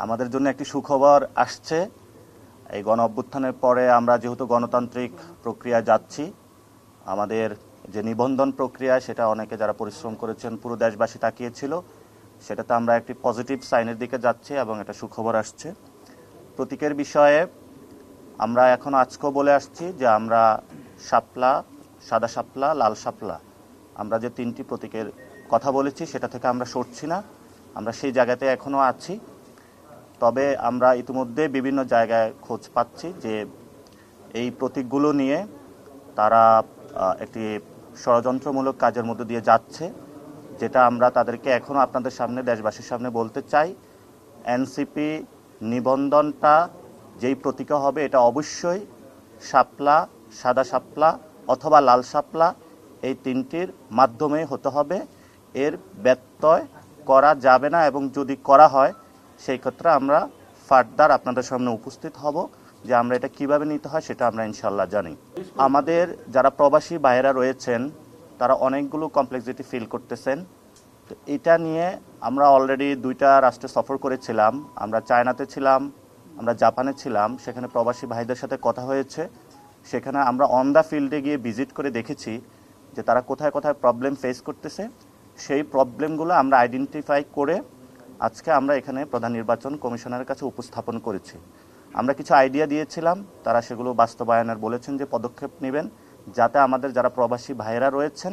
আমাদের জন্য একটি সুখবর আসছে। এই গণ অভ্যুত্থানের পরে আমরা যেহেতু গণতান্ত্রিক প্রক্রিয়া যাচ্ছি, আমাদের যে নিবন্ধন প্রক্রিয়া সেটা অনেকে যারা পরিশ্রম করেছেন পুরো দেশবাসী তাকিয়েছিল, সেটাতে আমরা একটি পজিটিভ সাইনের দিকে যাচ্ছি এবং এটা সুখবর আসছে। প্রতীকের বিষয়ে আমরা এখন আজকেও বলে আসছি যে আমরা শাপলা, সাদা শাপলা, লাল শাপলা, আমরা যে তিনটি প্রতীকের কথা বলেছি সেটা থেকে আমরা সরছি না, আমরা সেই জায়গাতে এখনও আছি। তবে আমরা ইতিমধ্যে বিভিন্ন জায়গায় খোঁজ পাচ্ছি যে এই প্রতীকগুলো নিয়ে তারা একটি ষড়যন্ত্রমূলক কাজের মধ্যে দিয়ে যাচ্ছে, যেটা আমরা তাদেরকে এখনও আপনাদের সামনে, দেশবাসীর সামনে বলতে চাই। এনসিপি নিবন্ধনটা যেই প্রতীকে হবে এটা অবশ্যই শাপলা, সাদা শাপলা অথবা লাল শাপলা, এই তিনটির মাধ্যমে হতে হবে। এর ব্যত্যয় করা যাবে না, এবং যদি করা হয় সেই ক্ষেত্রে আমরা ফার্দার আপনাদের সামনে উপস্থিত হব যে আমরা এটা কিভাবে নিতে হয় সেটা আমরা ইনশাল্লাহ জানি। আমাদের যারা প্রবাসী ভাইয়েরা রয়েছেন তারা অনেকগুলো কমপ্লেক্সিটি ফিল করতেছেন। তো এটা নিয়ে আমরা অলরেডি 2টা রাষ্ট্রে সফর করেছিলাম। আমরা চায়নাতে ছিলাম, আমরা জাপানে ছিলাম। সেখানে প্রবাসী ভাইদের সাথে কথা হয়েছে। সেখানে আমরা অন দ্য ফিল্ডে গিয়ে ভিজিট করে দেখেছি যে তারা কোথায় কোথায় প্রবলেম ফেস করতেছে। সেই প্রবলেমগুলো আমরা আইডেন্টিফাই করে আজকে আমরা এখানে প্রধান নির্বাচন কমিশনারের কাছে উপস্থাপন করেছি। আমরা কিছু আইডিয়া দিয়েছিলাম, তারা সেগুলো বাস্তবায়নের বলেছেন যে পদক্ষেপ নেবেন, যাতে আমাদের যারা প্রবাসী ভাইয়েরা রয়েছেন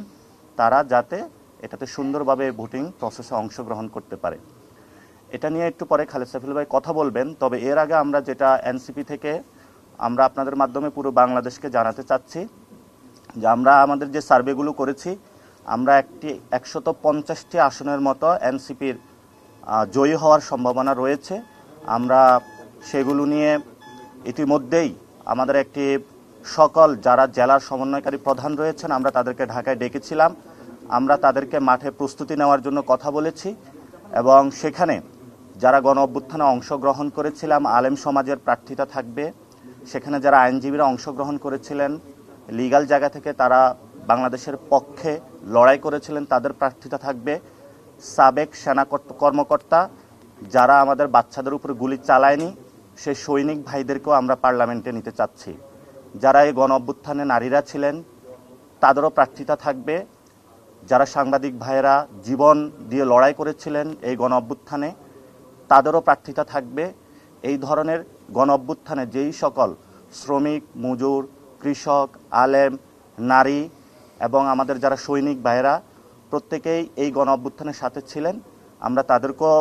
তারা যাতে এটাতে সুন্দরভাবে ভোটিং প্রসেসে অংশগ্রহণ করতে পারে। এটা নিয়ে একটু পরে খালেদ সাইফুল ভাই কথা বলবেন। তবে এর আগে আমরা যেটা এনসিপি থেকে আমরা আপনাদের মাধ্যমে পুরো বাংলাদেশকে জানাতে চাচ্ছি যে আমরা আমাদের যে সার্ভেগুলো করেছি, আমরা 150টি আসনের মতো এনসিপির জয়ী হওয়ার সম্ভাবনা রয়েছে। আমরা সেগুলো নিয়ে ইতিমধ্যেই আমাদের একটি সকল যারা জেলার সমন্বয়কারী প্রধান রয়েছেন আমরা তাদেরকে ঢাকায় ডেকেছিলাম। আমরা তাদেরকে মাঠে প্রস্তুতি নেওয়ার জন্য কথা বলেছি, এবং সেখানে যারা গণ অভ্যুত্থানে অংশগ্রহণ করেছিলাম আলেম সমাজের প্রার্থিতা থাকবে। সেখানে যারা আইনজীবীরা অংশগ্রহণ করেছিলেন লিগ্যাল জায়গা থেকে, তারা বাংলাদেশের পক্ষে লড়াই করেছিলেন, তাদের প্রার্থিতা থাকবে। সাবেক সেনা কর্মকর্তা যারা আমাদের বাচ্চাদের উপরে গুলি চালায়নি সেই সৈনিক ভাইদেরকেও আমরা পার্লামেন্টে নিতে চাচ্ছি। যারা এই গণ অভ্যুত্থানে নারীরা ছিলেন তাদেরও প্রার্থিতা থাকবে। যারা সাংবাদিক ভাইয়েরা জীবন দিয়ে লড়াই করেছিলেন এই গণ অভ্যুত্থানে তাদেরও প্রার্থিতা থাকবে। এই ধরনের গণ অভ্যুত্থানে যেই সকল শ্রমিক, মজুর, কৃষক, আলেম, নারী এবং আমাদের যারা সৈনিক ভাইয়েরা প্রত্যেকেই এই গণ অভ্যুত্থানের সাথে ছিলেন, আমরা তাদেরকেও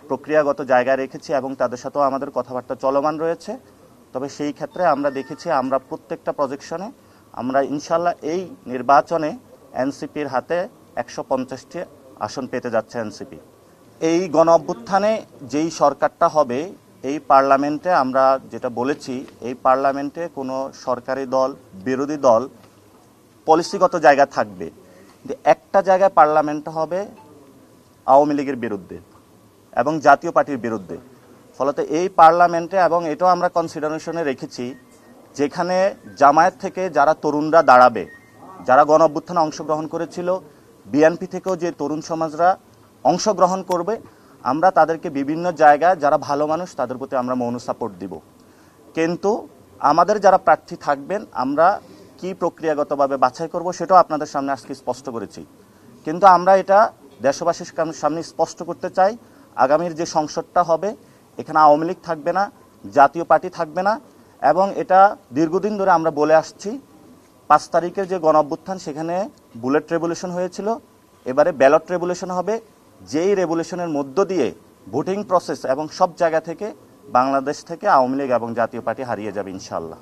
প্রক্রিয়াগত জায়গায় রেখেছি এবং তাদের সাথেও আমাদের কথাবার্তা চলমান রয়েছে। তবে সেই ক্ষেত্রে আমরা দেখেছি আমরা প্রত্যেকটা প্রজেকশনে আমরা ইনশাল্লাহ এই নির্বাচনে এনসিপির হাতে 150টি আসন পেতে যাচ্ছে এনসিপি। এই গণ অভ্যুত্থানে যেই সরকারটা হবে এই পার্লামেন্টে আমরা যেটা বলেছি, এই পার্লামেন্টে কোনো সরকারি দল, বিরোধী দল পলিসিগত জায়গা থাকবে, কিন্তু একটা জায়গায় পার্লামেন্টটা হবে আওয়ামী লীগের বিরুদ্ধে এবং জাতীয় পার্টির বিরুদ্ধে। ফলত এই পার্লামেন্টে, এবং এটাও আমরা কনসিডারেশনে রেখেছি, যেখানে জামায়াত থেকে যারা তরুণরা দাঁড়াবে, যারা গণ অভ্যুত্থানে অংশগ্রহণ করেছিল, বিএনপি থেকেও যে তরুণ সমাজরা অংশগ্রহণ করবে, আমরা তাদেরকে বিভিন্ন জায়গায় যারা ভালো মানুষ তাদের প্রতি আমরা মৌন সাপোর্ট দিব। কিন্তু আমাদের যারা প্রার্থী থাকবেন আমরা কি প্রক্রিয়াগতভাবে বাছাই করব সেটাও আপনাদের সামনে আজকে স্পষ্ট করেছি। কিন্তু আমরা এটা দেশবাসীর সামনে স্পষ্ট করতে চাই, আগামীর যে সংসদটা হবে এখানে আওয়ামী লীগ থাকবে না, জাতীয় পার্টি থাকবে না, এবং এটা দীর্ঘদিন ধরে আমরা বলে আসছি। 5 তারিখের যে গণ অভ্যুত্থান সেখানে বুলেট রেভলিউশন হয়েছিল, এবারে ব্যালট রেভলিউশন হবে, যেই রেভলিউশনের মধ্য দিয়ে ভোটিং প্রসেস এবং সব জায়গা থেকে বাংলাদেশ থেকে আওয়ামী লীগ এবং জাতীয় পার্টি হারিয়ে যাবে ইনশাআল্লাহ।